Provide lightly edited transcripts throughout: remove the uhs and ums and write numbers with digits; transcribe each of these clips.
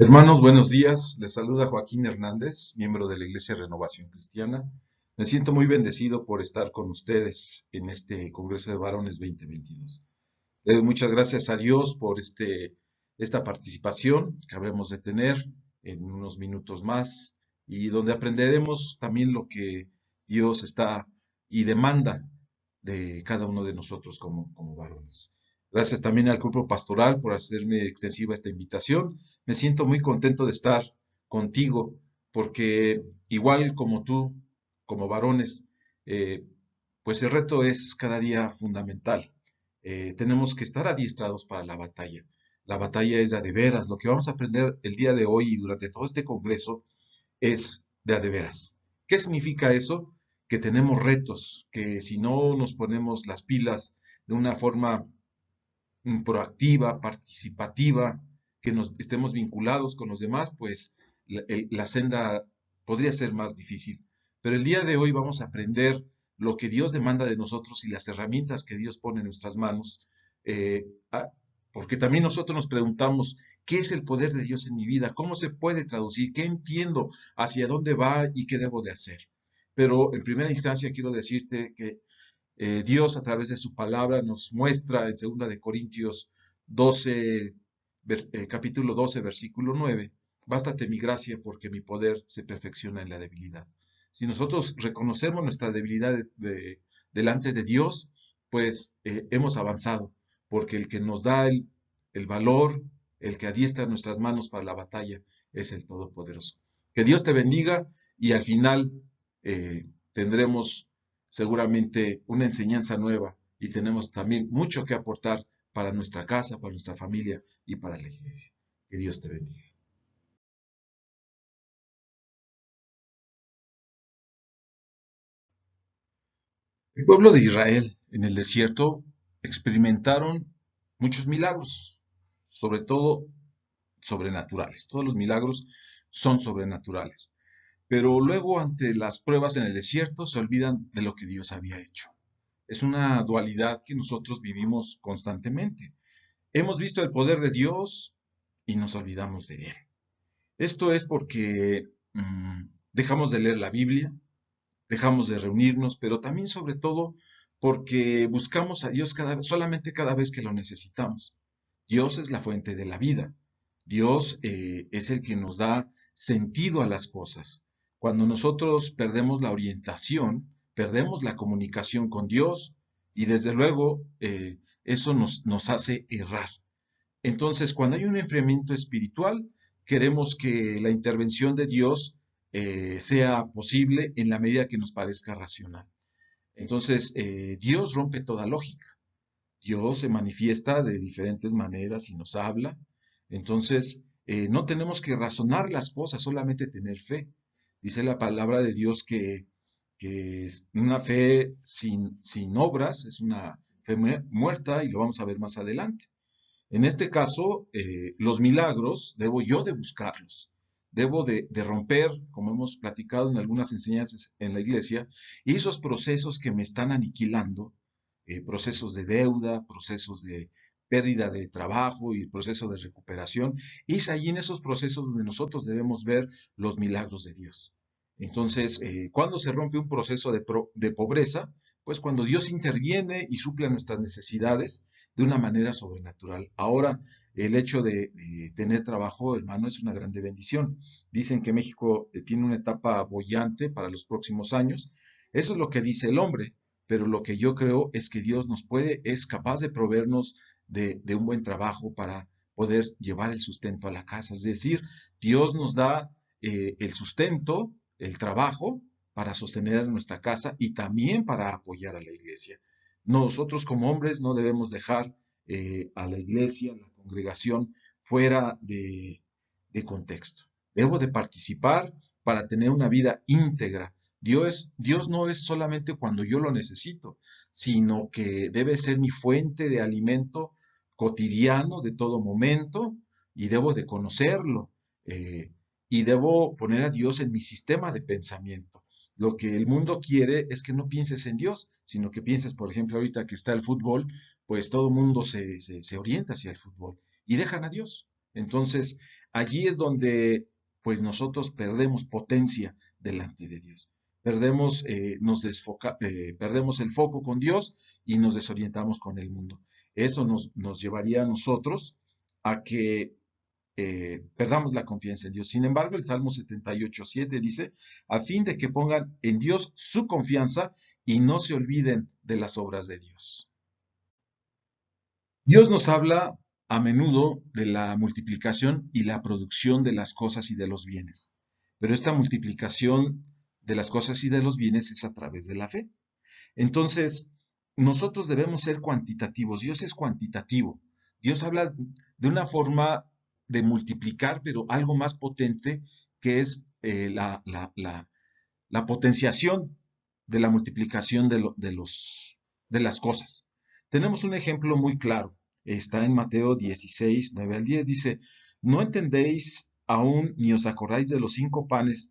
Hermanos, buenos días. Les saluda Joaquín Hernández, miembro de la Iglesia Renovación Cristiana. Me siento muy bendecido por estar con ustedes en este Congreso de Varones 2022. Le doy muchas gracias a Dios por esta participación que habremos de tener en unos minutos más y donde aprenderemos también lo que Dios está y demanda de cada uno de nosotros como varones. Gracias también al grupo pastoral por hacerme extensiva esta invitación. Me siento muy contento de estar contigo porque igual como tú, como varones, eh, pues el reto es cada día fundamental. Tenemos que estar adiestrados para la batalla. La batalla es de veras. Lo que vamos a aprender el día de hoy y durante todo este congreso es de veras. ¿Qué significa eso? Que tenemos retos, que si no nos ponemos las pilas de una forma proactiva, participativa, que nos estemos vinculados con los demás, pues la senda podría ser más difícil. Pero el día de hoy vamos a aprender lo que Dios demanda de nosotros y las herramientas que Dios pone en nuestras manos, eh, a- porque también nosotros nos preguntamos, ¿qué es el poder de Dios en mi vida? ¿Cómo se puede traducir? ¿Qué entiendo? ¿Hacia dónde va y qué debo de hacer? Pero en primera instancia quiero decirte que Dios a través de su palabra nos muestra en 2 de Corintios 12, capítulo 12, versículo 9, bástate mi gracia porque mi poder se perfecciona en la debilidad. Si nosotros reconocemos nuestra debilidad delante de Dios, pues hemos avanzado, porque el que nos da el valor, el que adiestra nuestras manos para la batalla, es el Todopoderoso. Que Dios te bendiga y al final tendremos seguramente una enseñanza nueva y tenemos también mucho que aportar para nuestra casa, para nuestra familia y para la iglesia. Que Dios te bendiga. El pueblo de Israel en el desierto experimentaron muchos milagros, sobre todo sobrenaturales. Todos los milagros son sobrenaturales. Pero luego ante las pruebas en el desierto se olvidan de lo que Dios había hecho. Es una dualidad que nosotros vivimos constantemente. Hemos visto el poder de Dios y nos olvidamos de Él. Esto es porque dejamos de leer la Biblia, dejamos de reunirnos, pero también sobre todo porque buscamos a Dios solamente cada vez que lo necesitamos. Dios es la fuente de la vida. Dios es el que nos da sentido a las cosas. Cuando nosotros perdemos la orientación, perdemos la comunicación con Dios y desde luego eso nos hace errar. Entonces, cuando hay un enfriamiento espiritual, queremos que la intervención de Dios sea posible en la medida que nos parezca racional. Entonces, Dios rompe toda lógica. Dios se manifiesta de diferentes maneras y nos habla. Entonces, no tenemos que razonar las cosas, solamente tener fe. Dice la palabra de Dios que es una fe sin obras, es una fe muerta y lo vamos a ver más adelante. En este caso, los milagros debo yo de buscarlos. Debo de romper, como hemos platicado en algunas enseñanzas en la iglesia, esos procesos que me están aniquilando, procesos de deuda, procesos de pérdida de trabajo y procesos de recuperación. Es ahí en esos procesos donde nosotros debemos ver los milagros de Dios. Entonces, ¿cuándo se rompe un proceso de pobreza? Pues cuando Dios interviene y suple nuestras necesidades de una manera sobrenatural. Ahora, el hecho de tener trabajo, hermano, es una grande bendición. Dicen que México tiene una etapa bollante para los próximos años. Eso es lo que dice el hombre, pero lo que yo creo es que Dios es capaz de proveernos de un buen trabajo para poder llevar el sustento a la casa. Es decir, Dios nos da el sustento, el trabajo para sostener nuestra casa y también para apoyar a la iglesia. Nosotros como hombres no debemos dejar a la iglesia, a la congregación, fuera de contexto. Debo de participar para tener una vida íntegra. Dios no es solamente cuando yo lo necesito, sino que debe ser mi fuente de alimento cotidiano de todo momento y debo de conocerlo y debo poner a Dios en mi sistema de pensamiento. Lo que el mundo quiere es que no pienses en Dios, sino que pienses, por ejemplo, ahorita que está el fútbol, pues todo el mundo se orienta hacia el fútbol y dejan a Dios. Entonces, allí es donde pues nosotros perdemos potencia delante de Dios. Perdemos el foco con Dios y nos desorientamos con el mundo. Eso nos llevaría a nosotros a que perdamos la confianza en Dios. Sin embargo, el Salmo 78:7 dice, a fin de que pongan en Dios su confianza y no se olviden de las obras de Dios. Dios nos habla a menudo de la multiplicación y la producción de las cosas y de los bienes. Pero esta multiplicación de las cosas y de los bienes es a través de la fe. Entonces, nosotros debemos ser cuantitativos. Dios es cuantitativo. Dios habla de una forma de multiplicar, pero algo más potente que es la potenciación de la multiplicación de las cosas. Tenemos un ejemplo muy claro. Está en Mateo 16, 9 al 10. Dice, ¿no entendéis aún ni os acordáis de los 5 panes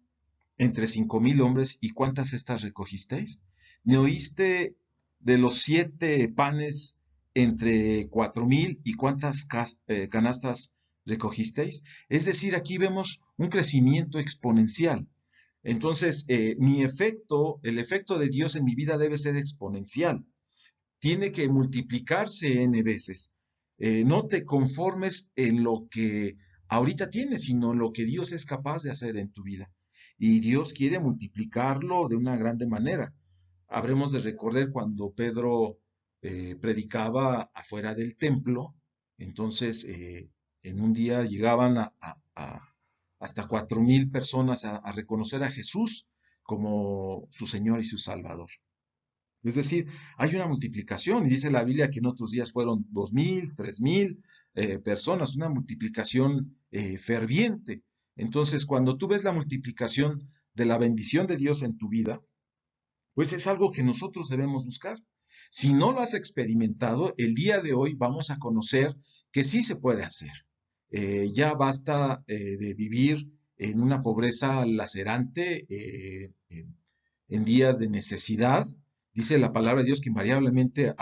entre 5.000 hombres y cuántas cestas recogisteis? ¿Ni oíste de los 7 panes entre 4.000 y cuántas canastas recogisteis? Es decir, aquí vemos un crecimiento exponencial. Entonces, el efecto de Dios en mi vida debe ser exponencial. Tiene que multiplicarse n veces. No te conformes en lo que ahorita tienes, sino en lo que Dios es capaz de hacer en tu vida. Y Dios quiere multiplicarlo de una grande manera. Habremos de recordar cuando Pedro predicaba afuera del templo, entonces en un día llegaban hasta 4.000 personas a reconocer a Jesús como su Señor y su Salvador. Es decir, hay una multiplicación, y dice la Biblia que en otros días fueron 2.000, 3.000 personas, una multiplicación ferviente. Entonces, cuando tú ves la multiplicación de la bendición de Dios en tu vida, pues es algo que nosotros debemos buscar. Si no lo has experimentado, el día de hoy vamos a conocer que sí se puede hacer. Ya basta de vivir en una pobreza lacerante, en días de necesidad. Dice la palabra de Dios que invariablemente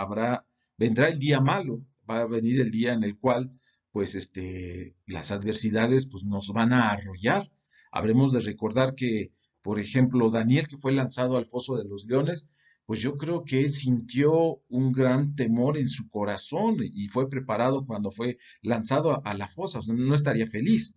vendrá el día malo, va a venir el día en el cual pues las adversidades pues nos van a arrollar. Habremos de recordar que, por ejemplo, Daniel, que fue lanzado al foso de los leones, pues yo creo que él sintió un gran temor en su corazón y fue preparado cuando fue lanzado a la fosa, o sea, no estaría feliz.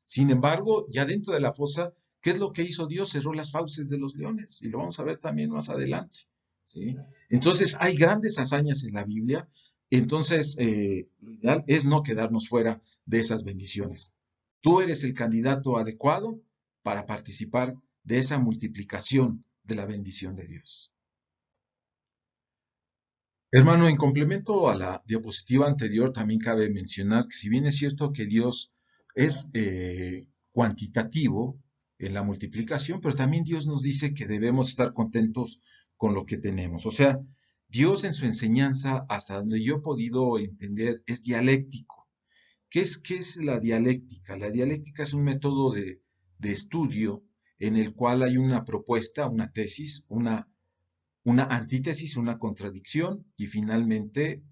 Sin embargo, ya dentro de la fosa, ¿qué es lo que hizo Dios? Cerró las fauces de los leones, y lo vamos a ver también más adelante. ¿Sí? Entonces, hay grandes hazañas en la Biblia, entonces lo ideal es no quedarnos fuera de esas bendiciones. Tú eres el candidato adecuado para participar de esa multiplicación de la bendición de Dios. Hermano, en complemento a la diapositiva anterior, también cabe mencionar que si bien es cierto que Dios es cuantitativo en la multiplicación, pero también Dios nos dice que debemos estar contentos con lo que tenemos. O sea, Dios en su enseñanza, hasta donde yo he podido entender, es dialéctico. ¿Qué es la dialéctica? La dialéctica es un método de estudio en el cual hay una propuesta, una tesis, una antítesis, una contradicción y finalmente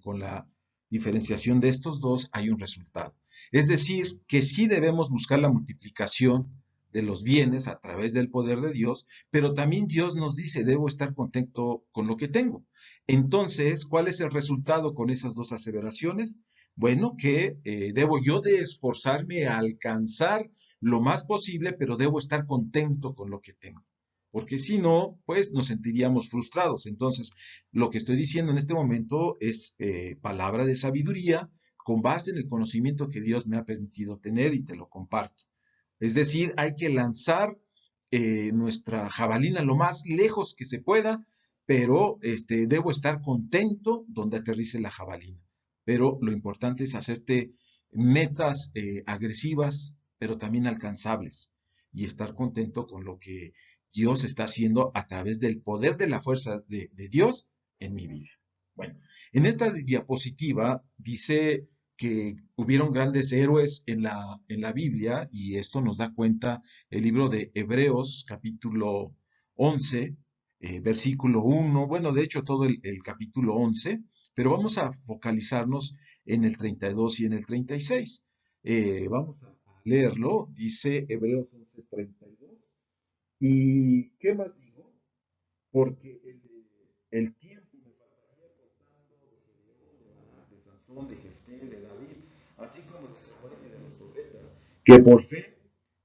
con la diferenciación de estos dos hay un resultado. Es decir, que sí debemos buscar la multiplicación de los bienes a través del poder de Dios, pero también Dios nos dice, debo estar contento con lo que tengo. Entonces, ¿cuál es el resultado con esas dos aseveraciones? Bueno, que debo yo de esforzarme a alcanzar lo más posible, pero debo estar contento con lo que tengo, porque si no, pues nos sentiríamos frustrados. Entonces, lo que estoy diciendo en este momento es palabra de sabiduría con base en el conocimiento que Dios me ha permitido tener y te lo comparto. Es decir, hay que lanzar nuestra jabalina lo más lejos que se pueda, pero debo estar contento donde aterrice la jabalina. Pero lo importante es hacerte metas agresivas, pero también alcanzables, y estar contento con lo que Dios está haciendo a través del poder de la fuerza de Dios en mi vida. Bueno, en esta diapositiva dice que hubieron grandes héroes en la Biblia, y esto nos da cuenta el libro de Hebreos, capítulo 11, versículo 1, bueno, de hecho todo el capítulo 11, pero vamos a focalizarnos en el 32 y en el 36. Vamos a leerlo, dice Hebreos 11:32. ¿Y qué más digo? Porque el tiempo me faltaría contando de Gedeón, de Barak, de Sansón, de Jefté, de David, así como de Samuel y de los profetas, que por fe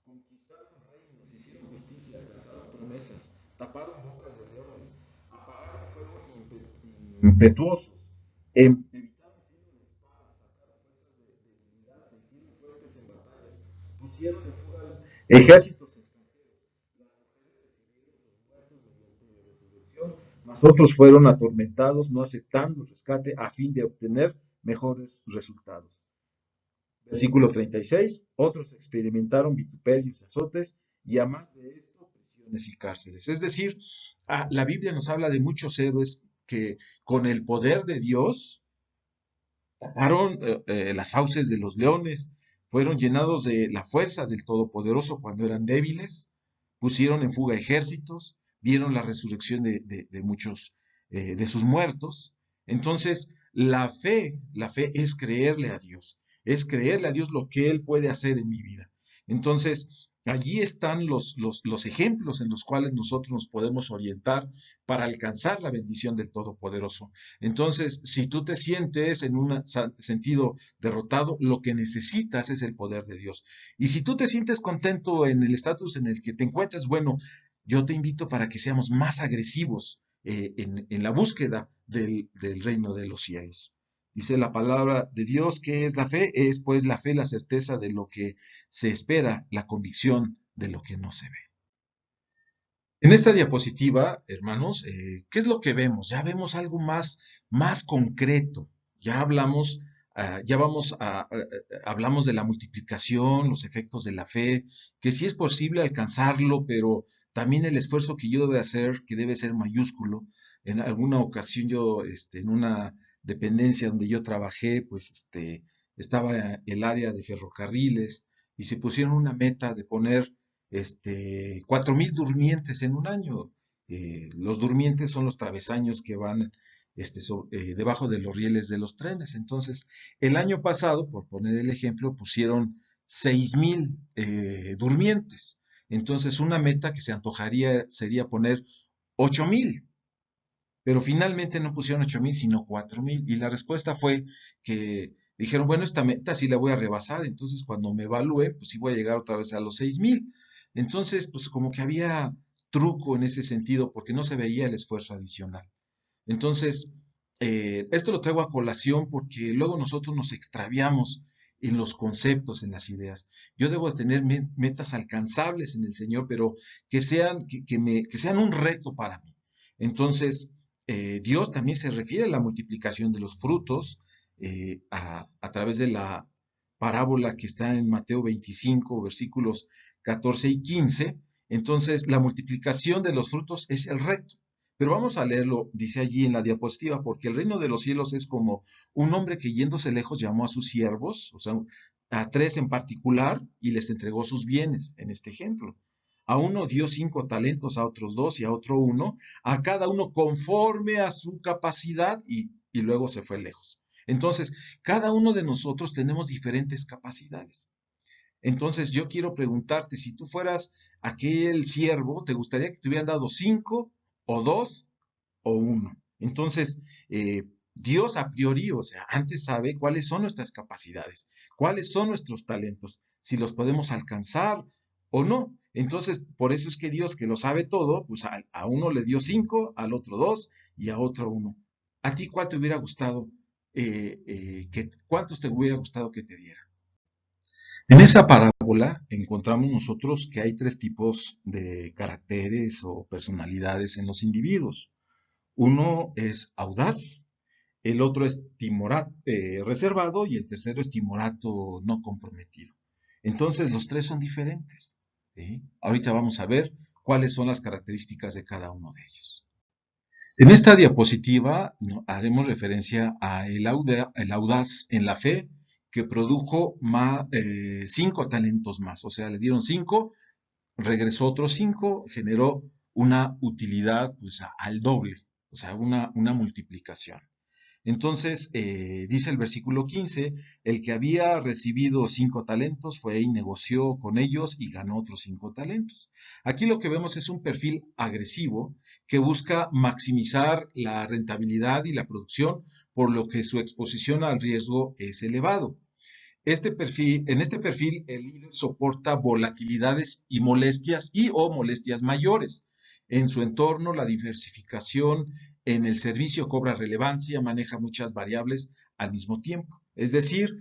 conquistaron reinos, hicieron justicia, alcanzaron promesas, taparon bocas de leones, apagaron fuegos impetuosos, evitaron filo de espada, sacaron fuerzas de debilidad, se hicieron fuertes en batallas, pusieron en fuga ejércitos extranjeros, las mujeres recibieron sus muertos mediante resurrección, mas otros fueron atormentados, no aceptando el rescate a fin de obtener mejores resultados. Versículo 36. Otros experimentaron vituperios y azotes, y a más de esto, prisiones y cárceles. Es decir, la Biblia nos habla de muchos héroes que con el poder de Dios taparon las fauces de los leones, fueron llenados de la fuerza del Todopoderoso cuando eran débiles, pusieron en fuga ejércitos, vieron la resurrección de muchos de sus muertos. Entonces, la fe es creerle a Dios lo que Él puede hacer en mi vida. Entonces, allí están los ejemplos en los cuales nosotros nos podemos orientar para alcanzar la bendición del Todopoderoso. Entonces, si tú te sientes en un sentido derrotado, lo que necesitas es el poder de Dios. Y si tú te sientes contento en el estatus en el que te encuentras, bueno, yo te invito para que seamos más agresivos en la búsqueda del reino de los cielos. Dice la palabra de Dios que es la fe, es pues la fe la certeza de lo que se espera, la convicción de lo que no se ve. En esta diapositiva, hermanos, ¿qué es lo que vemos? Ya vemos algo más concreto. Ya hablamos, ya hablamos de la multiplicación, los efectos de la fe, que sí es posible alcanzarlo, pero también el esfuerzo que yo debe hacer, que debe ser mayúsculo. En alguna ocasión yo, en una dependencia donde yo trabajé, pues, estaba el área de ferrocarriles y se pusieron una meta de poner 4,000 durmientes en un año. Los durmientes son los travesaños que van debajo de los rieles de los trenes. Entonces, el año pasado, por poner el ejemplo, pusieron 6,000 durmientes. Entonces, una meta que se antojaría sería poner 8,000, pero finalmente no pusieron 8,000, sino 4,000. Y la respuesta fue que dijeron, bueno, esta meta sí la voy a rebasar, entonces cuando me evalúe, pues sí voy a llegar otra vez a los 6,000. Entonces, pues como que había truco en ese sentido, porque no se veía el esfuerzo adicional. Entonces, esto lo traigo a colación porque luego nosotros nos extraviamos en los conceptos, en las ideas. Yo debo tener metas alcanzables en el Señor, pero que sean un reto para mí. Entonces, Dios también se refiere a la multiplicación de los frutos a través de la parábola que está en Mateo 25, versículos 14 y 15. Entonces, la multiplicación de los frutos es el reto. Pero vamos a leerlo, dice allí en la diapositiva, porque el reino de los cielos es como un hombre que yéndose lejos llamó a sus siervos, o sea, a 3 en particular, y les entregó sus bienes, en este ejemplo. A uno dio 5 talentos, a otros 2 y a otro 1, a cada uno conforme a su capacidad, y luego se fue lejos. Entonces, cada uno de nosotros tenemos diferentes capacidades. Entonces, yo quiero preguntarte, si tú fueras aquel siervo, ¿te gustaría que te hubieran dado 5 o 2 o 1? Entonces, Dios a priori, o sea, antes sabe cuáles son nuestras capacidades, cuáles son nuestros talentos, si los podemos alcanzar o no. Entonces, por eso es que Dios, que lo sabe todo, pues a uno le dio 5, al otro 2 y a otro 1. ¿A ti cuál te hubiera gustado? ¿Cuántos te hubiera gustado que te diera? En esa parábola encontramos nosotros que hay 3 tipos de caracteres o personalidades en los individuos. Uno es audaz, el otro es reservado y el tercero es timorato no comprometido. Entonces los 3 son diferentes. ¿Sí? Ahorita vamos a ver cuáles son las características de cada uno de ellos. En esta diapositiva, ¿no?, haremos referencia a el audaz en la fe que produjo 5 talentos más. O sea, le dieron 5, regresó otros 5, generó una utilidad pues, al doble, o sea, una multiplicación. Entonces, dice el versículo 15, el que había recibido 5 talentos fue y negoció con ellos y ganó otros 5 talentos. Aquí lo que vemos es un perfil agresivo que busca maximizar la rentabilidad y la producción, por lo que su exposición al riesgo es elevado. En este perfil, el líder soporta volatilidades y molestias o molestias mayores. En su entorno, la diversificación en el servicio cobra relevancia, maneja muchas variables al mismo tiempo. Es decir,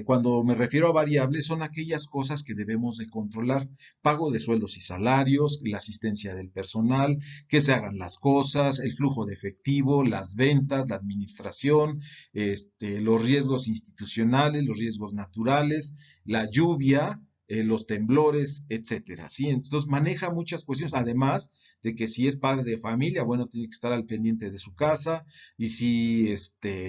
cuando me refiero a variables, son aquellas cosas que debemos de controlar. Pago de sueldos y salarios, la asistencia del personal, que se hagan las cosas, el flujo de efectivo, las ventas, la administración, los riesgos institucionales, los riesgos naturales, la lluvia, los temblores, etcétera, ¿sí? Entonces maneja muchas cuestiones, además de que si es padre de familia, bueno, tiene que estar al pendiente de su casa, y si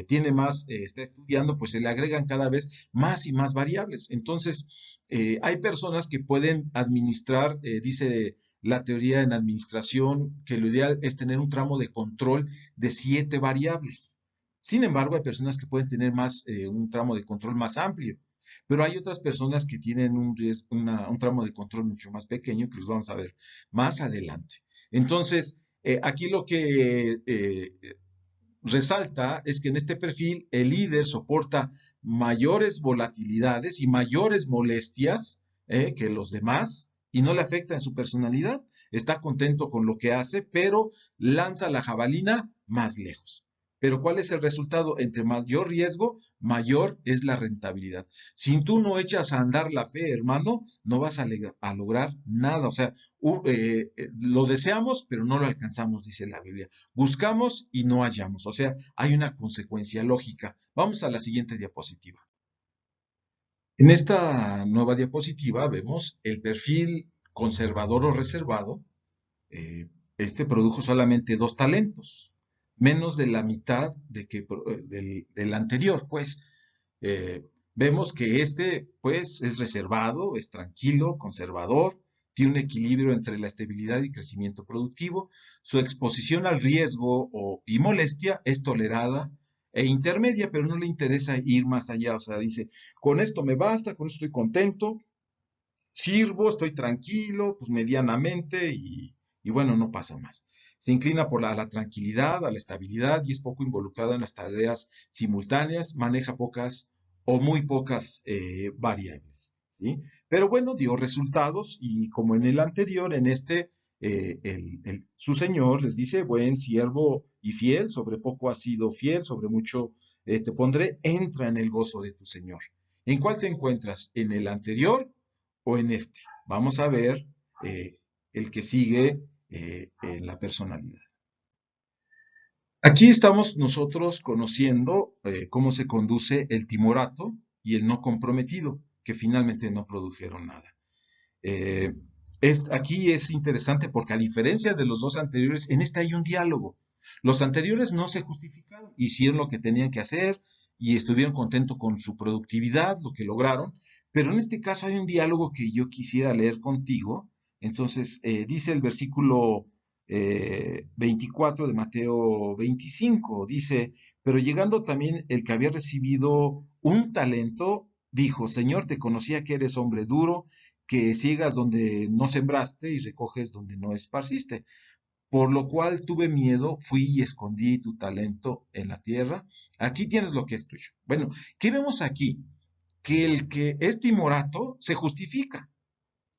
tiene más, está estudiando, pues se le agregan cada vez más y más variables. Entonces, hay personas que pueden administrar, dice la teoría en administración, que lo ideal es tener un tramo de control de 7 variables. Sin embargo, hay personas que pueden tener un tramo de control más amplio, pero hay otras personas que tienen un tramo de control mucho más pequeño, que los vamos a ver más adelante. Entonces, aquí lo que resalta es que en este perfil el líder soporta mayores volatilidades y mayores molestias que los demás, y no le afecta en su personalidad. Está contento con lo que hace, pero lanza la jabalina más lejos. Pero ¿cuál es el resultado? Entre mayor riesgo, mayor es la rentabilidad. Si tú no echas a andar la fe, hermano, no vas a lograr nada. O sea, lo deseamos, pero no lo alcanzamos, dice la Biblia. Buscamos y no hallamos. O sea, hay una consecuencia lógica. Vamos a la siguiente diapositiva. En esta nueva diapositiva vemos el perfil conservador o reservado. Este produjo solamente 2 talentos, menos de la mitad del anterior, pues. Vemos que pues, es reservado, es tranquilo, conservador, tiene un equilibrio entre la estabilidad y crecimiento productivo. Su exposición al riesgo y molestia es tolerada e intermedia, pero no le interesa ir más allá. O sea, dice, con esto me basta, con esto estoy contento, sirvo, estoy tranquilo, pues medianamente, y bueno, no pasa más. Se inclina por la tranquilidad, a la estabilidad, y es poco involucrado en las tareas simultáneas, maneja pocas o muy pocas variables, ¿sí? Pero bueno, dio resultados, y como en el anterior, en este, su señor les dice: buen siervo y fiel, sobre poco has sido fiel, sobre mucho te pondré, entra en el gozo de tu señor. ¿En cuál te encuentras? ¿En el anterior o en este? Vamos a ver eh, el que sigue en la personalidad. Aquí estamos nosotros conociendo cómo se conduce el timorato y el no comprometido, que finalmente no produjeron nada. Eh, Aquí es interesante porque, a diferencia de los dos anteriores, en esta hay un diálogo. Los anteriores no se justificaron, hicieron lo que tenían que hacer y estuvieron contentos con su productividad, lo que lograron, pero en este caso hay un diálogo que yo quisiera leer contigo. Entonces, dice el versículo 24 de Mateo 25, dice: pero llegando también el que había recibido 1 talento, dijo: Señor, te conocía que eres hombre duro, que ciegas donde no sembraste y recoges donde no esparciste. Por lo cual tuve miedo, fui y escondí tu talento en la tierra. Aquí tienes lo que es tuyo. Bueno, ¿qué vemos aquí? Que el que es timorato se justifica.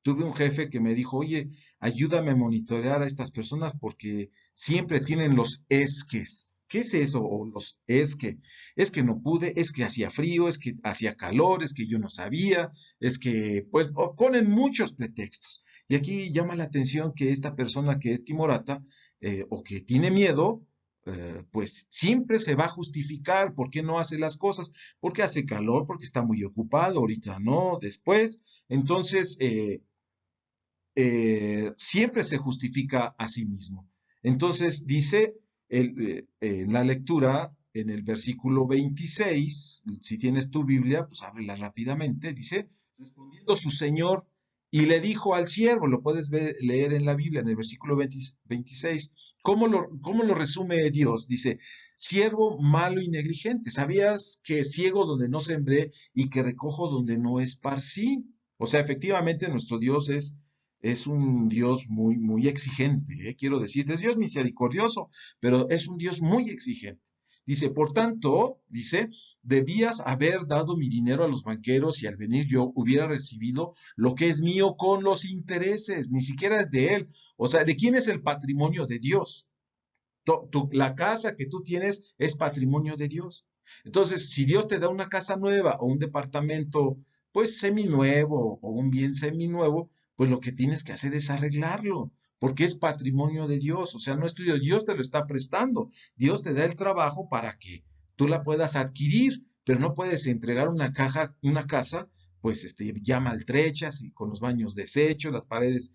Tuve un jefe que me dijo: oye, ayúdame a monitorear a estas personas porque siempre tienen los esques. ¿Qué es eso? O los esque. Es que no pude, es que hacía frío, es que hacía calor, es que yo no sabía, es que, pues, ponen muchos pretextos. Y aquí llama la atención que esta persona que es timorata o que tiene miedo, pues siempre se va a justificar por qué no hace las cosas, porque hace calor, porque está muy ocupado, ahorita no, después. Entonces, siempre se justifica a sí mismo. Entonces dice en la lectura, en el versículo 26, si tienes tu Biblia, pues ábrela rápidamente, dice: respondiendo su señor, Y le dijo al siervo, lo puedes leer en la Biblia, en el versículo 26, ¿cómo lo resume Dios? Dice, siervo malo y negligente, ¿sabías que ciego donde no sembré y que recojo donde no esparcí? O sea, efectivamente nuestro Dios es un Dios muy, muy exigente, quiero decirte, es Dios misericordioso, pero es un Dios muy exigente. Dice, por tanto, dice, debías haber dado mi dinero a los banqueros y al venir yo hubiera recibido lo que es mío con los intereses, ni siquiera es de él. O sea, ¿de quién es el patrimonio de Dios? La casa que tú tienes es patrimonio de Dios. Entonces, si Dios te da una casa nueva o un departamento, pues seminuevo o un bien seminuevo, pues lo que tienes que hacer es arreglarlo, porque es patrimonio de Dios. O sea, no es tuyo, Dios te lo está prestando. Dios te da el trabajo para que tú la puedas adquirir, pero no puedes entregar una casa, pues ya maltrechas y con los baños deshechos, las paredes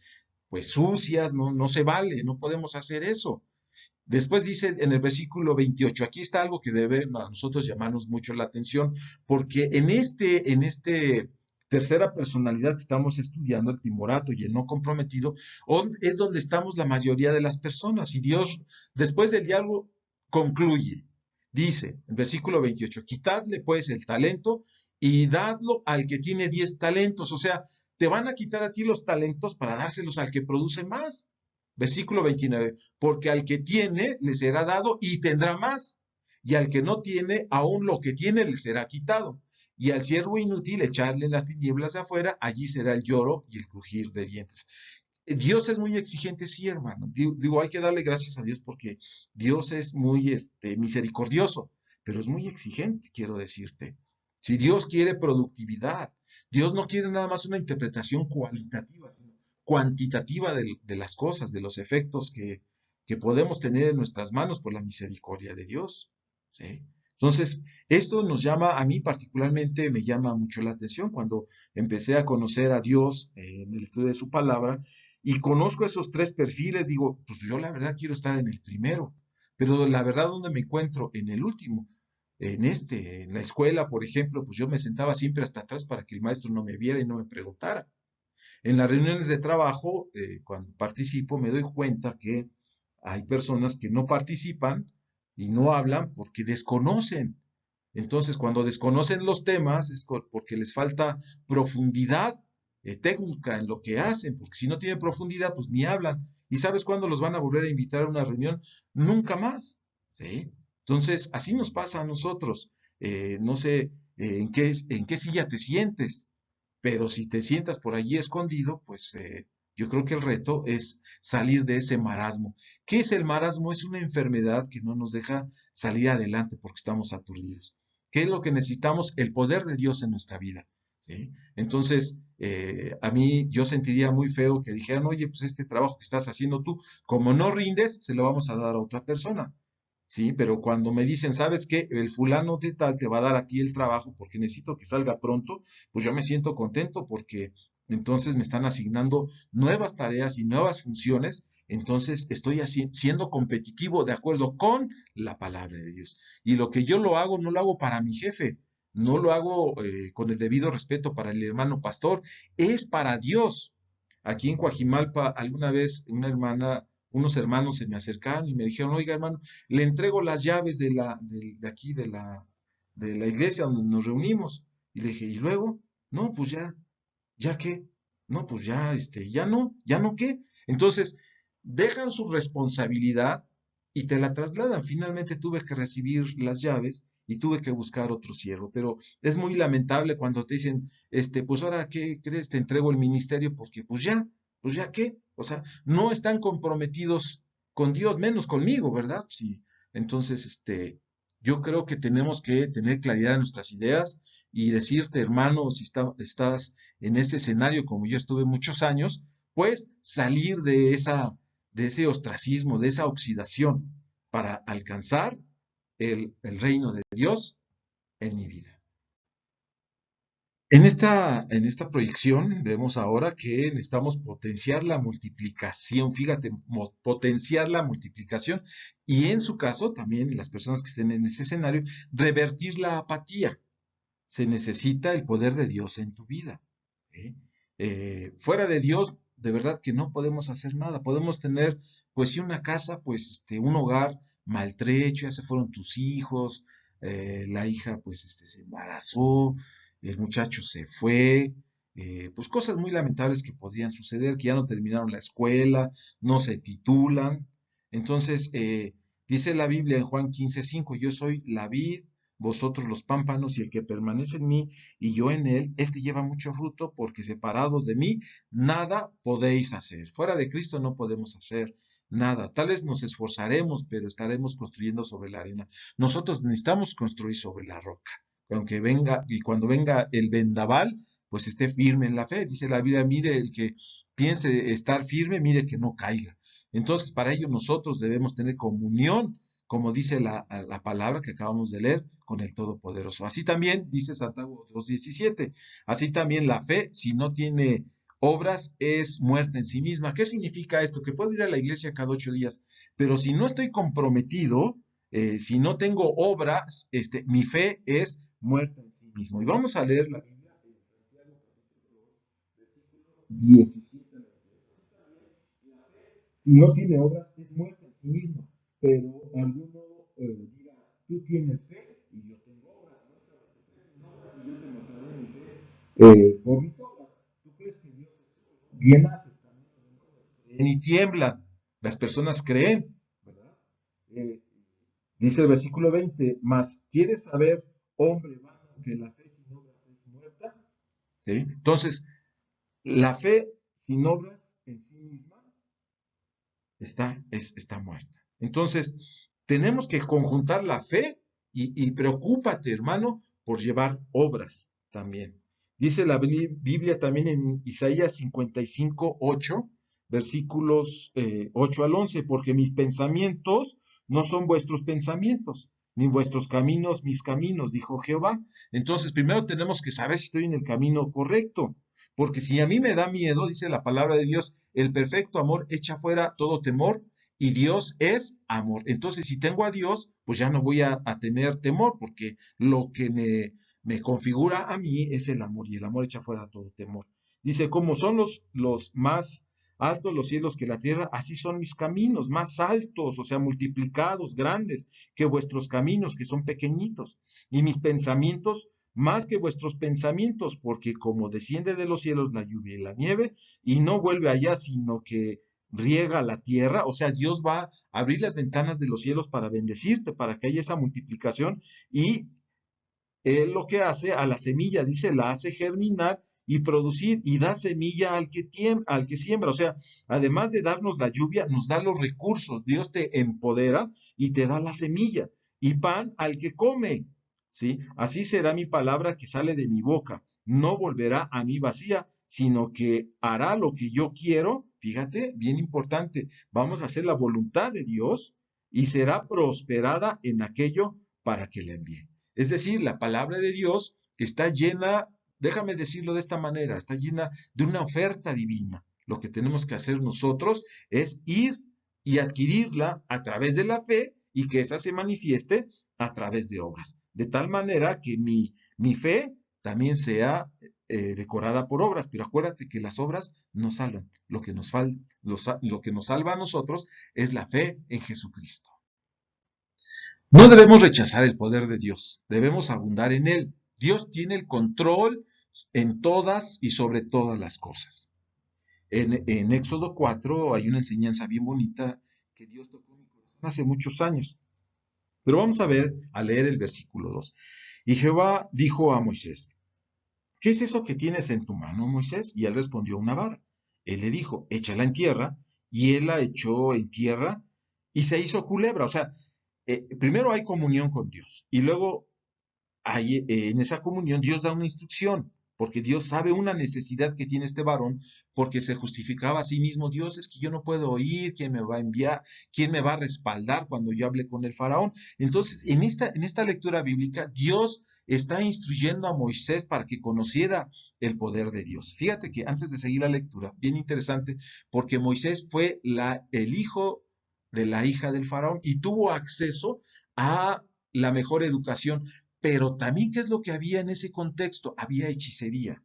pues sucias, no, no se vale, no podemos hacer eso. Después dice en el versículo 28, aquí está algo que debe a nosotros llamarnos mucho la atención, porque en este tercera personalidad que estamos estudiando, el timorato y el no comprometido, es donde estamos la mayoría de las personas. Y Dios, después del diálogo, concluye. Dice, en versículo 28, quitadle pues el talento y dadlo al que tiene 10 talentos. O sea, te van a quitar a ti los talentos para dárselos al que produce más. Versículo 29, porque al que tiene le será dado y tendrá más, y al que no tiene, aún lo que tiene le será quitado. Y al siervo inútil echarle en las tinieblas de afuera, allí será el lloro y el crujir de dientes. Dios es muy exigente, sí, hermano. Digo, hay que darle gracias a Dios porque Dios es muy misericordioso, pero es muy exigente, quiero decirte. Si Dios quiere productividad, Dios no quiere nada más una interpretación cualitativa, sino cuantitativa de las cosas, de los efectos que podemos tener en nuestras manos por la misericordia de Dios. ¿Sí? Entonces, esto nos llama, a mí particularmente me llama mucho la atención cuando empecé a conocer a Dios en el estudio de su palabra y conozco esos tres perfiles, digo, pues yo la verdad quiero estar en el primero, pero la verdad donde me encuentro en el último, en la escuela, por ejemplo, pues yo me sentaba siempre hasta atrás para que el maestro no me viera y no me preguntara. En las reuniones de trabajo, cuando participo, me doy cuenta que hay personas que no participan y no hablan porque desconocen. Entonces, cuando desconocen los temas es porque les falta profundidad técnica en lo que hacen, porque si no tienen profundidad, pues ni hablan. ¿Y sabes cuándo los van a volver a invitar a una reunión? Nunca más. ¿Sí? Entonces, así nos pasa a nosotros. No sé en qué silla te sientes, pero si te sientas por allí escondido, pues yo creo que el reto es salir de ese marasmo. ¿Qué es el marasmo? Es una enfermedad que no nos deja salir adelante porque estamos aturdidos. ¿Qué es lo que necesitamos? El poder de Dios en nuestra vida. ¿Sí? Entonces, a mí yo sentiría muy feo que dijeran, oye, pues este trabajo que estás haciendo tú, como no rindes, se lo vamos a dar a otra persona. Sí, pero cuando me dicen, ¿sabes qué? El fulano de tal te va a dar a ti el trabajo porque necesito que salga pronto, pues yo me siento contento porque entonces me están asignando nuevas tareas y nuevas funciones, entonces estoy siendo competitivo de acuerdo con la palabra de Dios. Y lo que yo lo hago, no lo hago para mi jefe, no lo hago con el debido respeto para el hermano pastor, es para Dios. Aquí en Coajimalpa, alguna vez unos hermanos se me acercaron y me dijeron, oiga hermano, le entrego las llaves de aquí, de la iglesia donde nos reunimos. Y le dije, ¿y luego? No, pues ¿ya qué? No, pues ya no qué. Entonces, dejan su responsabilidad y te la trasladan. Finalmente tuve que recibir las llaves y tuve que buscar otro siervo. Pero es muy lamentable cuando te dicen, pues ahora, ¿qué crees? Te entrego el ministerio porque pues ya qué. O sea, no están comprometidos con Dios, menos conmigo, ¿verdad? Sí. Entonces, yo creo que tenemos que tener claridad en nuestras ideas y decirte, hermano, si estás en ese escenario como yo estuve muchos años, pues salir de ese ostracismo, de esa oxidación, para alcanzar el reino de Dios en mi vida. En esta proyección vemos ahora que necesitamos potenciar la multiplicación, fíjate, potenciar la multiplicación y en su caso, también las personas que estén en ese escenario, revertir la apatía. Se necesita el poder de Dios en tu vida. ¿Sí? Fuera de Dios, de verdad que no podemos hacer nada. Podemos tener, pues sí, una casa, pues un hogar maltrecho, ya se fueron tus hijos, la hija pues se embarazó, el muchacho se fue, pues cosas muy lamentables que podrían suceder, que ya no terminaron la escuela, no se titulan. Entonces, dice la Biblia en Juan 15:5, yo soy la vid, vosotros los pámpanos, y el que permanece en mí y yo en él, este lleva mucho fruto, porque separados de mí, nada podéis hacer. Fuera de Cristo no podemos hacer nada. Tal vez nos esforzaremos, pero estaremos construyendo sobre la arena. Nosotros necesitamos construir sobre la roca. Aunque venga, y cuando venga el vendaval, pues esté firme en la fe. Dice la Biblia, mire, el que piense estar firme, mire que no caiga. Entonces, para ello nosotros debemos tener comunión, como dice la palabra que acabamos de leer, con el Todopoderoso. Así también, dice Santiago 2:17, así también la fe, si no tiene obras, es muerta en sí misma. ¿Qué significa esto? Que puedo ir a la iglesia cada 8 días, pero si no estoy comprometido, si no tengo obras, mi fe es muerta en sí mismo. Y vamos a leer la Biblia en Santiago capítulo 17. Si no tiene obras, es muerta en sí misma. Pero alguno dirá, tú tienes fe y yo tengo obras. Muéstrame tu fe sin obras y yo te mostraré mi fe por mis obras. ¿Tú crees que Dios es bien hace? Ni tiemblan. Las personas creen, ¿verdad? Eh, Dice el versículo 20, mas ¿quieres saber, hombre vano, que la fe sin obras es muerta? ¿Sí? Entonces, la fe sin obras en sí misma está muerta. Entonces, tenemos que conjuntar la fe y preocúpate, hermano, por llevar obras también. Dice la Biblia también en Isaías 55:8, versículos 8 al 11, porque mis pensamientos no son vuestros pensamientos, ni vuestros caminos mis caminos, dijo Jehová. Entonces, primero tenemos que saber si estoy en el camino correcto. Porque si a mí me da miedo, dice la palabra de Dios, el perfecto amor echa fuera todo temor y Dios es amor. Entonces, si tengo a Dios, pues ya no voy a tener temor, porque lo que me configura a mí es el amor y el amor echa fuera todo temor. Dice, como son los más altos los cielos que la tierra, así son mis caminos, más altos, o sea, multiplicados, grandes, que vuestros caminos, que son pequeñitos, y mis pensamientos más que vuestros pensamientos, porque como desciende de los cielos la lluvia y la nieve, y no vuelve allá, sino que riega la tierra, o sea, Dios va a abrir las ventanas de los cielos para bendecirte, para que haya esa multiplicación, y Él lo que hace a la semilla, dice, la hace germinar y producir, y da semilla al que siembra, o sea, además de darnos la lluvia, nos da los recursos, Dios te empodera y te da la semilla, y pan al que come, ¿sí? Así será mi palabra que sale de mi boca, no volverá a mí vacía, sino que hará lo que yo quiero, fíjate, bien importante, vamos a hacer la voluntad de Dios y será prosperada en aquello para que le envíe. Es decir, la palabra de Dios está llena, déjame decirlo de esta manera, está llena de una oferta divina. Lo que tenemos que hacer nosotros es ir y adquirirla a través de la fe y que esa se manifieste a través de obras. De tal manera que mi fe también sea decorada por obras, pero acuérdate que las obras nos salvan. Lo que nos salva a nosotros es la fe en Jesucristo. No debemos rechazar el poder de Dios, debemos abundar en él. Dios tiene el control en todas y sobre todas las cosas. En Éxodo 4 hay una enseñanza bien bonita que Dios tocó mi corazón hace muchos años. Pero vamos a leer el versículo 2. Y Jehová dijo a Moisés, ¿qué es eso que tienes en tu mano, Moisés? Y él respondió, una vara. Él le dijo, échala en tierra, y él la echó en tierra y se hizo culebra. O sea, primero hay comunión con Dios y luego en esa comunión Dios da una instrucción, porque Dios sabe una necesidad que tiene este varón, porque se justificaba a sí mismo, Dios, es que yo no puedo oír, ¿quién me va a enviar? ¿Quién me va a respaldar cuando yo hable con el faraón? Entonces, en esta lectura bíblica, Dios está instruyendo a Moisés para que conociera el poder de Dios. Fíjate que antes de seguir la lectura, bien interesante, porque Moisés fue el hijo de la hija del faraón y tuvo acceso a la mejor educación, pero también, ¿qué es lo que había en ese contexto? Había hechicería.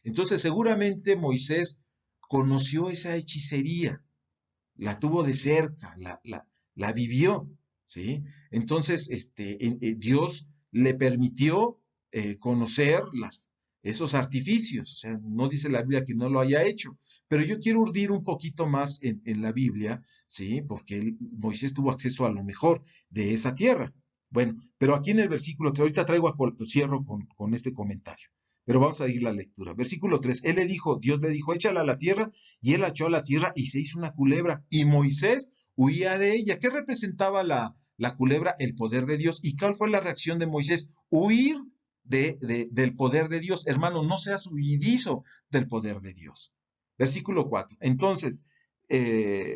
Entonces seguramente Moisés conoció esa hechicería, la tuvo de cerca, la vivió, ¿sí? Entonces, Dios le permitió conocer esos artificios, o sea, no dice la Biblia que no lo haya hecho, pero yo quiero urdir un poquito más en la Biblia, ¿sí? Porque Moisés tuvo acceso a lo mejor de esa tierra. Bueno, pero aquí en el versículo 3, ahorita cierro con este comentario, pero vamos a ir la lectura. Versículo 3, Dios le dijo, échala a la tierra, y él echó a la tierra y se hizo una culebra, y Moisés huía de ella. ¿Qué representaba la culebra? El poder de Dios. ¿Y cuál fue la reacción de Moisés? Huir del poder de Dios. Hermano, no seas huidizo del poder de Dios. Versículo 4. Entonces,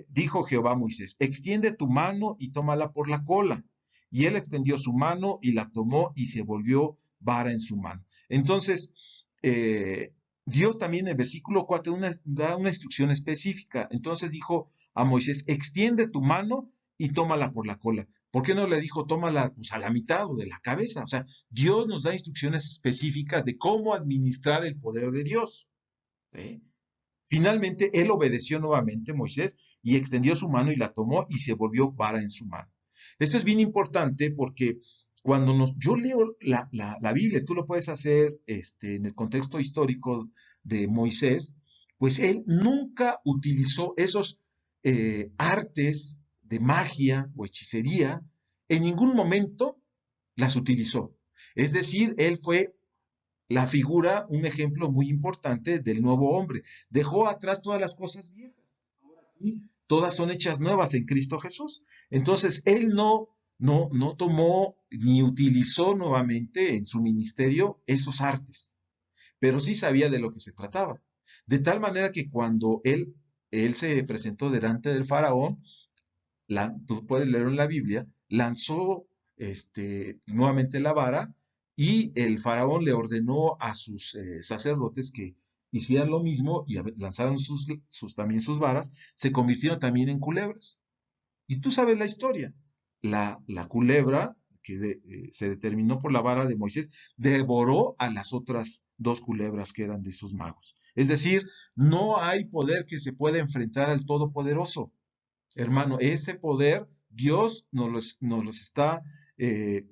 dijo Jehová a Moisés, extiende tu mano y tómala por la cola. Y él extendió su mano y la tomó y se volvió vara en su mano. Entonces, Dios también en el versículo 4 da una instrucción específica. Entonces dijo a Moisés, extiende tu mano y tómala por la cola. ¿Por qué no le dijo, tómala pues, a la mitad o de la cabeza? O sea, Dios nos da instrucciones específicas de cómo administrar el poder de Dios. ¿Eh? Finalmente, él obedeció nuevamente, Moisés, y extendió su mano y la tomó y se volvió vara en su mano. Esto es bien importante porque cuando yo leo la Biblia, tú lo puedes hacer en el contexto histórico de Moisés, pues él nunca utilizó esos artes de magia o hechicería, en ningún momento las utilizó. Es decir, él fue la figura, un ejemplo muy importante del nuevo hombre. Dejó atrás todas las cosas viejas. Ahora aquí todas son hechas nuevas en Cristo Jesús. Entonces, él no tomó ni utilizó nuevamente en su ministerio esos artes, pero sí sabía de lo que se trataba. De tal manera que cuando él se presentó delante del faraón, tú puedes leer en la Biblia, lanzó nuevamente la vara y el faraón le ordenó a sus sacerdotes que hicieran lo mismo y lanzaron también sus varas, se convirtieron también en culebras. Y tú sabes la historia. La culebra, que se determinó por la vara de Moisés, devoró a las otras dos culebras que eran de sus magos. Es decir, no hay poder que se pueda enfrentar al Todopoderoso. Hermano, ese poder Dios nos los está eh,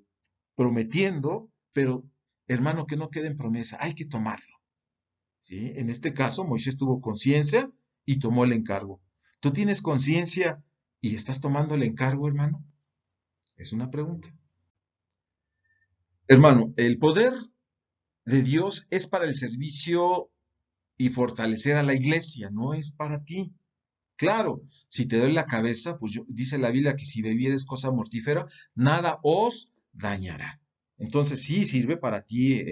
prometiendo, pero hermano, que no quede en promesa, hay que tomarlo. ¿Sí? En este caso, Moisés tuvo conciencia y tomó el encargo. ¿Tú tienes conciencia y estás tomando el encargo, hermano? Es una pregunta. Hermano, el poder de Dios es para el servicio y fortalecer a la iglesia, no es para ti. Claro, si te doy la cabeza, pues dice la Biblia que si bebieres cosa mortífera, nada os dañará. Entonces sí sirve para ti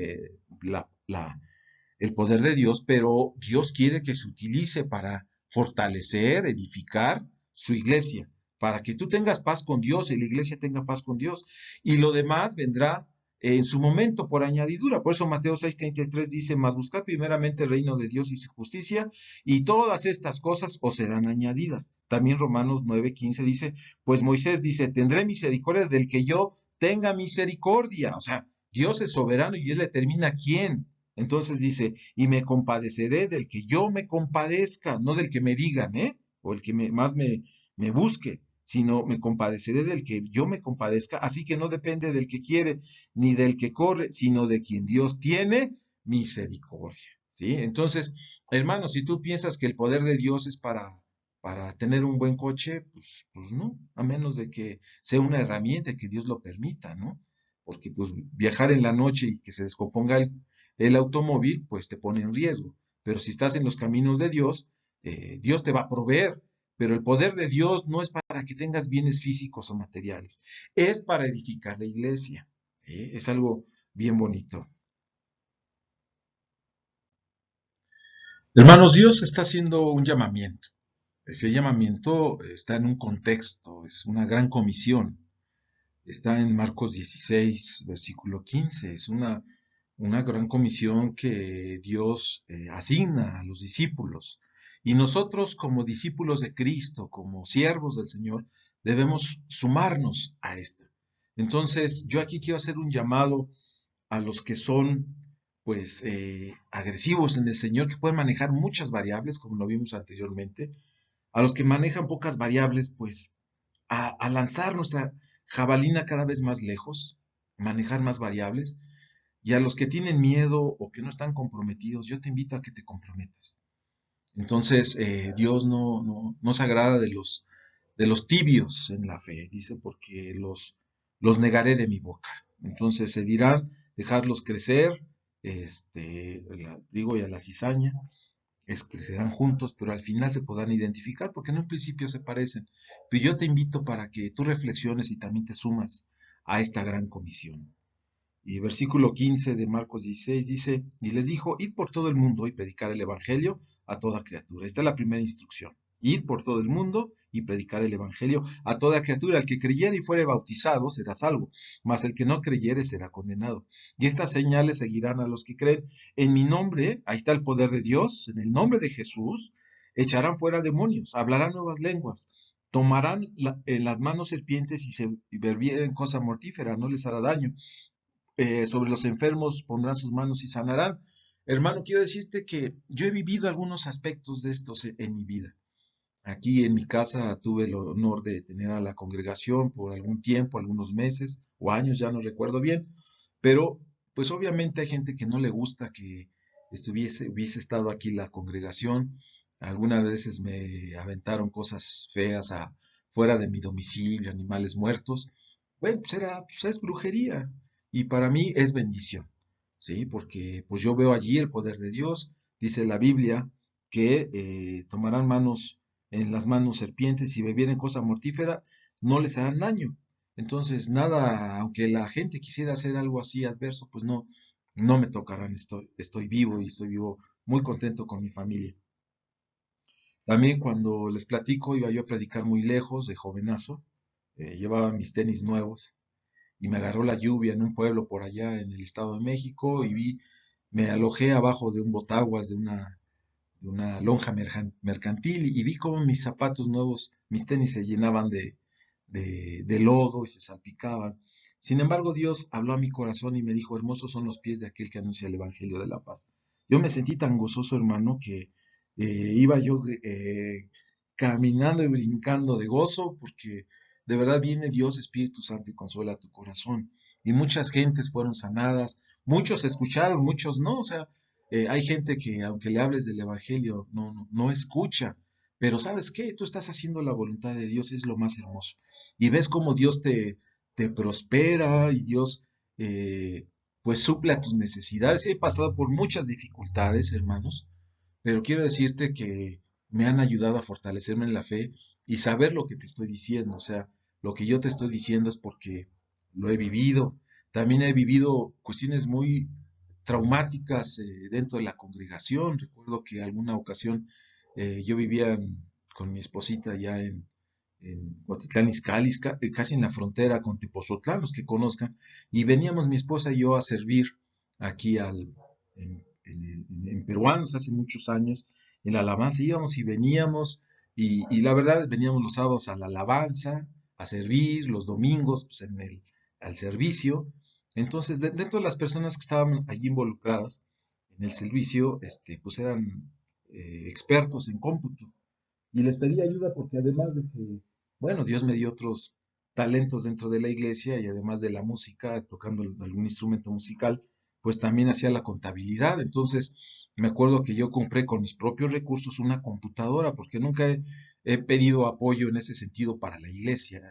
el poder de Dios, pero Dios quiere que se utilice para fortalecer, edificar su iglesia, para que tú tengas paz con Dios y la iglesia tenga paz con Dios. Y lo demás vendrá en su momento por añadidura. Por eso Mateo 6:33 dice, mas buscad primeramente el reino de Dios y su justicia, y todas estas cosas os serán añadidas. También Romanos 9:15 dice, pues Moisés dice, tendré misericordia del que yo tenga misericordia. O sea, Dios es soberano y él determina quién. Entonces dice, y me compadeceré del que yo me compadezca, no del que me digan, ¿eh? O el que más me busque, sino me compadeceré del que yo me compadezca, así que no depende del que quiere ni del que corre, sino de quien Dios tiene misericordia, ¿sí? Entonces, hermano, si tú piensas que el poder de Dios es para tener un buen coche, pues no, a menos de que sea una herramienta que Dios lo permita, ¿no? Porque pues viajar en la noche y que se descomponga el automóvil, pues te pone en riesgo. Pero si estás en los caminos de Dios, Dios te va a proveer. Pero el poder de Dios no es para que tengas bienes físicos o materiales, es para edificar la iglesia. Es algo bien bonito. Hermanos, Dios está haciendo un llamamiento. Ese llamamiento está en un contexto, es una gran comisión. Está en Marcos 16, versículo 15. Es una gran comisión que Dios asigna a los discípulos. Y nosotros como discípulos de Cristo, como siervos del Señor, debemos sumarnos a esta. Entonces, yo aquí quiero hacer un llamado a los que son pues agresivos en el Señor, que pueden manejar muchas variables, como lo vimos anteriormente, a los que manejan pocas variables, pues a lanzar nuestra jabalina cada vez más lejos, manejar más variables, y a los que tienen miedo o que no están comprometidos, yo te invito a que te comprometas. Entonces, Dios no se agrada de los tibios en la fe, dice, porque los negaré de mi boca. Entonces se dirán, dejarlos crecer, al trigo y a la cizaña, crecerán juntos, pero al final se podrán identificar porque en un principio se parecen. Pero yo te invito para que tú reflexiones y también te sumas a esta gran comisión. Y versículo 15 de Marcos 16 dice, y les dijo, id por todo el mundo y predicar el Evangelio a toda criatura. Esta es la primera instrucción. Id por todo el mundo y predicar el Evangelio a toda criatura. El que creyere y fuere bautizado será salvo, mas el que no creyere será condenado. Y estas señales seguirán a los que creen. En mi nombre, ahí está el poder de Dios, en el nombre de Jesús, echarán fuera demonios, hablarán nuevas lenguas, tomarán en las manos serpientes y se bebieren cosa mortífera, no les hará daño, sobre los enfermos pondrán sus manos y sanarán. Hermano, quiero decirte que yo he vivido algunos aspectos de estos en mi vida. Aquí en mi casa tuve el honor de tener a la congregación por algún tiempo, algunos meses o años, ya no recuerdo bien, pero pues obviamente hay gente que no le gusta que hubiese estado aquí la congregación. Algunas veces me aventaron cosas feas fuera de mi domicilio, animales muertos. Bueno, pues es brujería y para mí es bendición, ¿sí? Porque pues yo veo allí el poder de Dios. Dice la Biblia que tomarán en las manos serpientes y bebieren cosa mortífera, no les harán daño. Entonces, nada, aunque la gente quisiera hacer algo así adverso, pues no me tocarán. Estoy vivo y estoy vivo muy contento con mi familia. También cuando les platico, iba yo a predicar muy lejos, de jovenazo, llevaba mis tenis nuevos y me agarró la lluvia en un pueblo por allá en el Estado de México me alojé abajo de un botaguas de una lonja mercantil y vi cómo mis zapatos nuevos, mis tenis se llenaban de lodo y se salpicaban. Sin embargo, Dios habló a mi corazón y me dijo, hermosos son los pies de aquel que anuncia el Evangelio de la paz. Yo me sentí tan gozoso, hermano, que iba yo caminando y brincando de gozo, porque de verdad viene Dios Espíritu Santo y consuela tu corazón. Y muchas gentes fueron sanadas, muchos escucharon, muchos no, o sea, hay gente que aunque le hables del Evangelio no escucha, pero ¿sabes qué? Tú estás haciendo la voluntad de Dios, es lo más hermoso. Y ves cómo Dios te prospera y Dios pues suple a tus necesidades. He pasado por muchas dificultades, hermanos, pero quiero decirte que me han ayudado a fortalecerme en la fe y saber lo que te estoy diciendo. O sea, lo que yo te estoy diciendo es porque lo he vivido. También he vivido cuestiones muy traumáticas dentro de la congregación. Recuerdo que alguna ocasión yo vivía con mi esposita ya en Cuautitlán Izcalli, casi en la frontera con Tepozotlán, los que conozcan, y veníamos mi esposa y yo a servir aquí en peruanos hace muchos años, en la alabanza, íbamos y veníamos, y la verdad veníamos los sábados a la alabanza, a servir, los domingos pues, al servicio. Entonces, dentro de las personas que estaban allí involucradas en el servicio, pues eran expertos en cómputo. Y les pedí ayuda porque además de que, bueno, Dios me dio otros talentos dentro de la iglesia y además de la música, tocando algún instrumento musical, pues también hacía la contabilidad. Entonces, me acuerdo que yo compré con mis propios recursos una computadora porque nunca he pedido apoyo en ese sentido para la iglesia,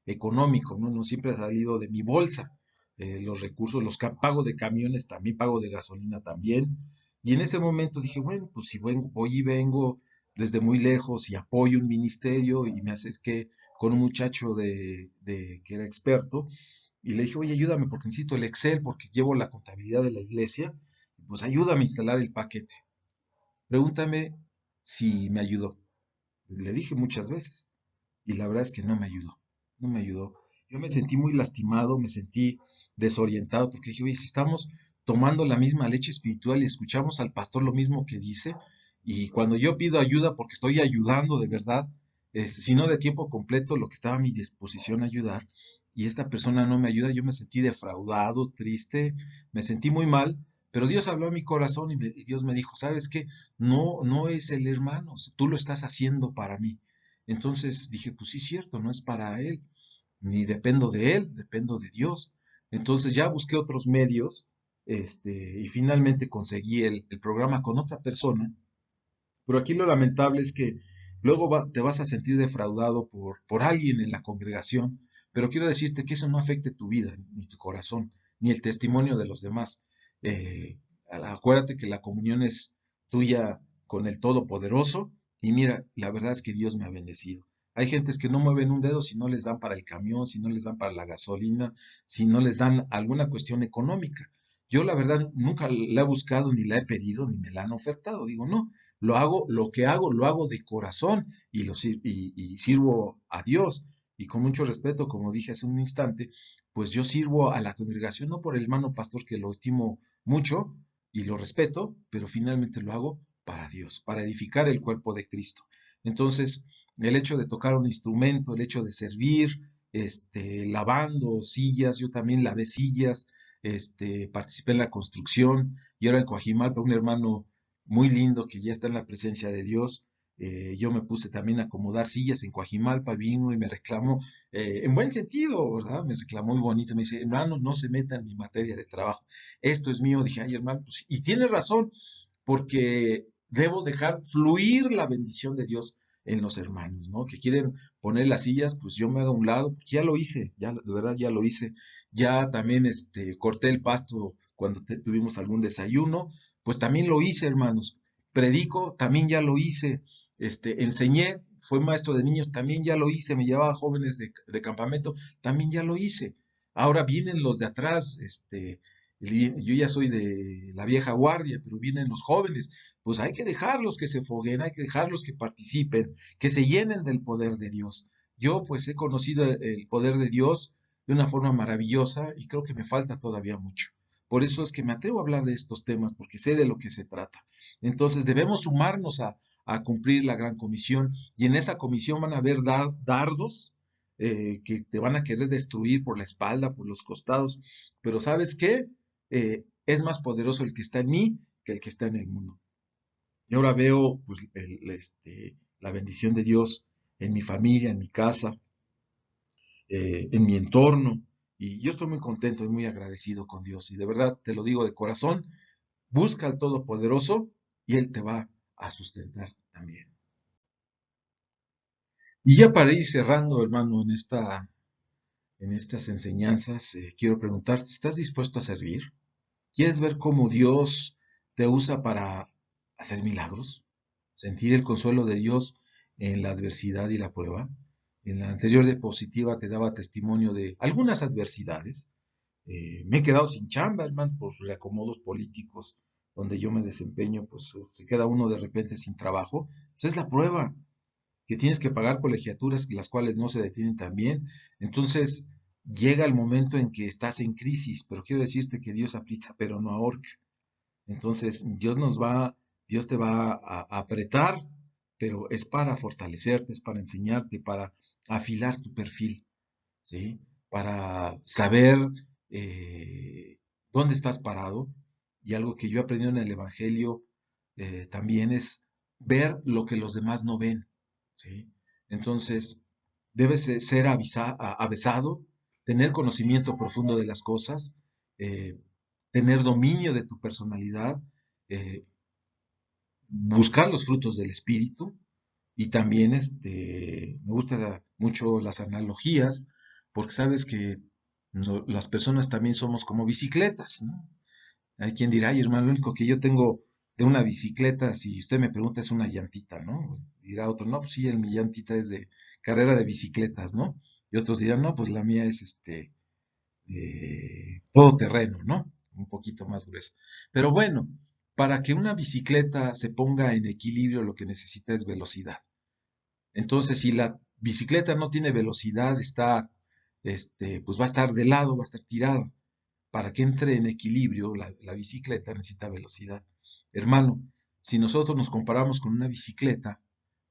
económico, ¿no? No siempre ha salido de mi bolsa. Los recursos, pago de camiones también, pago de gasolina también. Y en ese momento dije, bueno, pues si voy y vengo desde muy lejos y apoyo un ministerio y me acerqué con un muchacho que era experto y le dije, oye, ayúdame porque necesito el Excel porque llevo la contabilidad de la iglesia, pues ayúdame a instalar el paquete. Pregúntame si me ayudó. Le dije muchas veces y la verdad es que no me ayudó, no me ayudó. Yo me sentí muy lastimado, me sentí desorientado porque dije, oye, si estamos tomando la misma leche espiritual y escuchamos al pastor lo mismo que dice, y cuando yo pido ayuda porque estoy ayudando de verdad, si no de tiempo completo, lo que estaba a mi disposición a ayudar, y esta persona no me ayuda, yo me sentí defraudado, triste, me sentí muy mal, Pero Dios habló a mi corazón y Dios me dijo, ¿sabes qué? No, no es el hermano, tú lo estás haciendo para mí. Entonces dije, pues sí, cierto, no es para él, ni dependo de él, dependo de Dios. Entonces ya busqué otros medios, y finalmente conseguí el programa con otra persona, pero aquí lo lamentable es que luego te vas a sentir defraudado por alguien en la congregación, pero quiero decirte que eso no afecte tu vida, ni tu corazón, ni el testimonio de los demás. Eh, Acuérdate que la comunión es tuya con el Todopoderoso y mira, la verdad es que Dios me ha bendecido. Hay gentes que no mueven un dedo si no les dan para el camión, si no les dan para la gasolina, si no les dan alguna cuestión económica. Yo la verdad nunca la he buscado, ni la he pedido, ni me la han ofertado. Digo, no, lo hago, lo que hago, lo hago de corazón y sirvo a Dios. Y con mucho respeto, como dije hace un instante, pues yo sirvo a la congregación, no por el hermano pastor que lo estimo mucho y lo respeto, pero finalmente lo hago para Dios, para edificar el cuerpo de Cristo. Entonces, el hecho de tocar un instrumento, el hecho de servir, lavando sillas, yo también lavé sillas, participé en la construcción y ahora en Coajimalpa un hermano muy lindo que ya está en la presencia de Dios. Yo me puse también a acomodar sillas en Coajimalpa, vino y me reclamó, en buen sentido, ¿verdad? Me reclamó muy bonito, me dice, hermano, no se meta en mi materia de trabajo, esto es mío. Dije, ay, hermano, pues, y tienes razón, porque debo dejar fluir la bendición de Dios en los hermanos, ¿no? Que quieren poner las sillas, pues yo me hago a un lado, porque ya lo hice, ya de verdad ya lo hice. Ya también corté el pasto cuando tuvimos algún desayuno, pues también lo hice, hermanos. Predico, también ya lo hice. Enseñé, fue maestro de niños, también ya lo hice. Me llevaba jóvenes de campamento, también ya lo hice. Ahora vienen los de atrás, yo ya soy de la vieja guardia, pero vienen los jóvenes, pues hay que dejarlos que se foguen, hay que dejarlos que participen, que se llenen del poder de Dios. Yo pues he conocido el poder de Dios de una forma maravillosa y creo que me falta todavía mucho. Por eso es que me atrevo a hablar de estos temas, porque sé de lo que se trata. Entonces debemos sumarnos a cumplir la gran comisión y en esa comisión van a haber dardos que te van a querer destruir por la espalda, por los costados, pero ¿sabes qué? Es más poderoso el que está en mí que el que está en el mundo. Y ahora veo pues, la bendición de Dios en mi familia, en mi casa, en mi entorno. Y yo estoy muy contento y muy agradecido con Dios. Y de verdad te lo digo de corazón, busca al Todopoderoso y Él te va a sustentar también. Y ya para ir cerrando, hermano, en estas enseñanzas, quiero preguntarte, ¿estás dispuesto a servir? ¿Quieres ver cómo Dios te usa para hacer milagros? Sentir el consuelo de Dios en la adversidad y la prueba. En la anterior diapositiva te daba testimonio de algunas adversidades. Me he quedado sin chamba, hermano, por reacomodos políticos donde yo me desempeño, pues se queda uno de repente sin trabajo. Esa es la prueba, que tienes que pagar colegiaturas las cuales no se detienen también. Entonces llega el momento en que estás en crisis, pero quiero decirte que Dios aprieta pero no ahorca. Entonces Dios te va a apretar, pero es para fortalecerte, es para enseñarte, para afilar tu perfil, ¿sí? Para saber dónde estás parado. Y algo que yo he aprendido en el Evangelio también es ver lo que los demás no ven, ¿sí? Entonces, debes ser avesado, tener conocimiento profundo de las cosas, eh, tener dominio de tu personalidad, eh, buscar los frutos del espíritu y también me gustan mucho las analogías porque sabes que las personas también somos como bicicletas, ¿no? Hay quien dirá, ay hermano, lo único que yo tengo de una bicicleta, si usted me pregunta, es una llantita, ¿no? Dirá otro, no, pues sí, mi llantita es de carrera de bicicletas, ¿no? Y otros dirán, no, pues la mía es todo terreno, ¿no? Un poquito más gruesa. Pero bueno, para que una bicicleta se ponga en equilibrio, lo que necesita es velocidad. Entonces, si la bicicleta no tiene velocidad, pues va a estar de lado, va a estar tirada. Para que entre en equilibrio, la bicicleta necesita velocidad. Hermano, si nosotros nos comparamos con una bicicleta,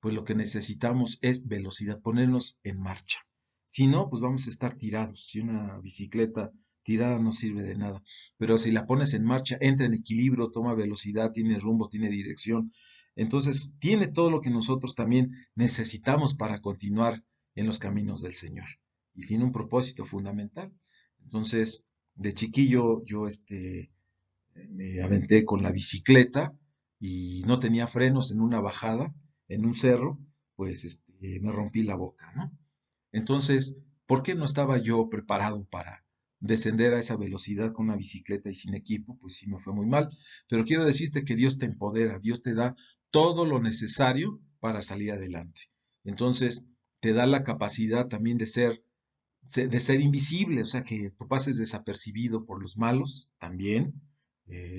pues lo que necesitamos es velocidad, ponernos en marcha. Si no, pues vamos a estar tirados. Si una bicicleta tirada no sirve de nada. Pero si la pones en marcha, entra en equilibrio, toma velocidad, tiene rumbo, tiene dirección. Entonces, tiene todo lo que nosotros también necesitamos para continuar en los caminos del Señor. Y tiene un propósito fundamental. Entonces, de chiquillo yo me aventé con la bicicleta y no tenía frenos en una bajada, en un cerro, pues me rompí la boca, ¿no? Entonces, ¿por qué no estaba yo preparado para descender a esa velocidad con una bicicleta y sin equipo? Pues sí me fue muy mal. Pero quiero decirte que Dios te empodera, Dios te da todo lo necesario para salir adelante. Entonces, te da la capacidad también de ser invisible, o sea, que tú pases desapercibido por los malos también.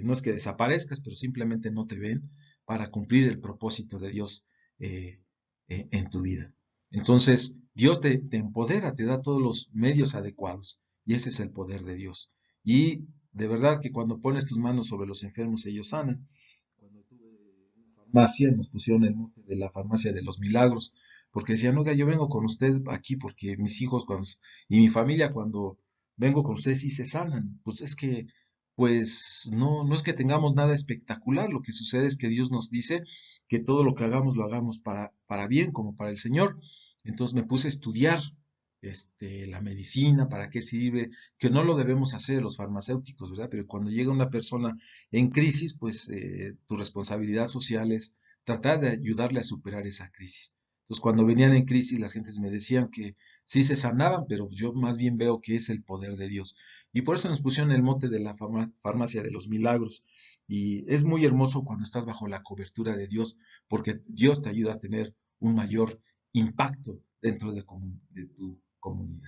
No es que desaparezcas, pero simplemente no te ven para cumplir el propósito de Dios en tu vida. Entonces, Dios te empodera, te da todos los medios adecuados, y ese es el poder de Dios. Y de verdad que cuando pones tus manos sobre los enfermos, ellos sanan. Cuando tuve una farmacia, nos pusieron el mote de la farmacia de los milagros, porque decían, oiga, yo vengo con usted aquí porque mis hijos y mi familia cuando vengo con usted sí se sanan. Pues es que, pues no es que tengamos nada espectacular, lo que sucede es que Dios nos dice que todo lo que hagamos lo hagamos para bien, como para el Señor. Entonces me puse a estudiar la medicina, para qué sirve, que no lo debemos hacer los farmacéuticos, ¿verdad? Pero cuando llega una persona en crisis, pues tu responsabilidad social es tratar de ayudarle a superar esa crisis. Entonces, cuando venían en crisis, las gentes me decían que sí se sanaban, pero yo más bien veo que es el poder de Dios. Y por eso nos pusieron el mote de la farmacia de los milagros. Y es muy hermoso cuando estás bajo la cobertura de Dios, porque Dios te ayuda a tener un mayor impacto dentro de tu comunidad.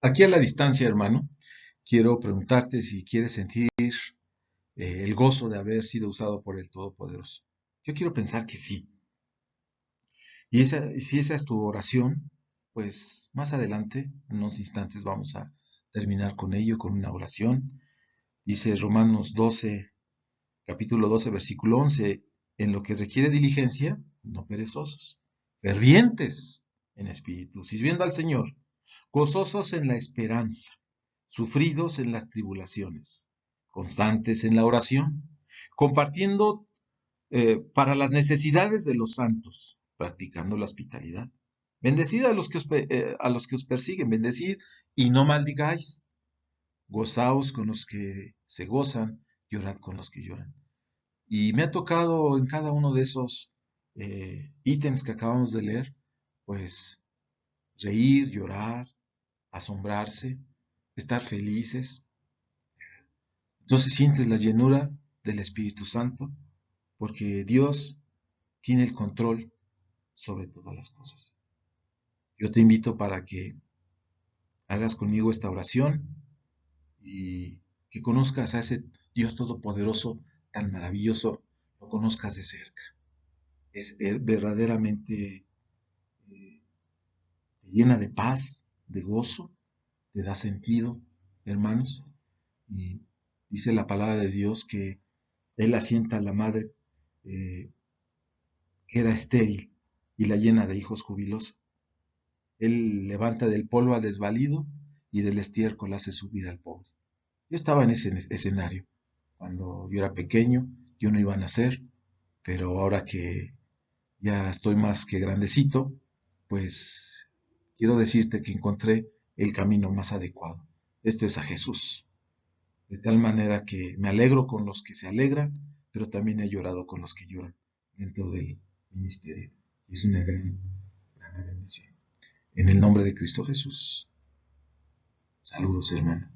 Aquí a la distancia, hermano, quiero preguntarte si quieres sentir el gozo de haber sido usado por el Todopoderoso. Yo quiero pensar que sí. Y si esa es tu oración, pues más adelante, en unos instantes, vamos a terminar con ello, con una oración. Dice Romanos 12, capítulo 12, versículo 11, en lo que requiere diligencia, no perezosos, fervientes en espíritu, sirviendo al Señor, gozosos en la esperanza, sufridos en las tribulaciones, constantes en la oración, compartiendo para las necesidades de los santos, practicando la hospitalidad. Bendecid a los que os persiguen, bendecid y no maldigáis. Gozaos con los que se gozan, llorad con los que lloran. Y me ha tocado en cada uno de esos ítems que acabamos de leer, pues reír, llorar, asombrarse, estar felices. Entonces sientes la llenura del Espíritu Santo, porque Dios tiene el control sobre todas las cosas. Yo te invito para que hagas conmigo esta oración y que conozcas a ese Dios todopoderoso tan maravilloso, lo conozcas de cerca. Es verdaderamente te llena de paz, de gozo, te da sentido, hermanos. Y dice la palabra de Dios que Él asienta a la madre que era estéril y la llena de hijos jubilosos. Él levanta del polvo al desvalido y del estiércol hace subir al pobre. Yo estaba en ese escenario. Cuando yo era pequeño, yo no iba a nacer, pero ahora que ya estoy más que grandecito, pues quiero decirte que encontré el camino más adecuado. Esto es a Jesús. De tal manera que me alegro con los que se alegran, pero también he llorado con los que lloran dentro del ministerio. Es una gran bendición. En el nombre de Cristo Jesús. Saludos, hermano.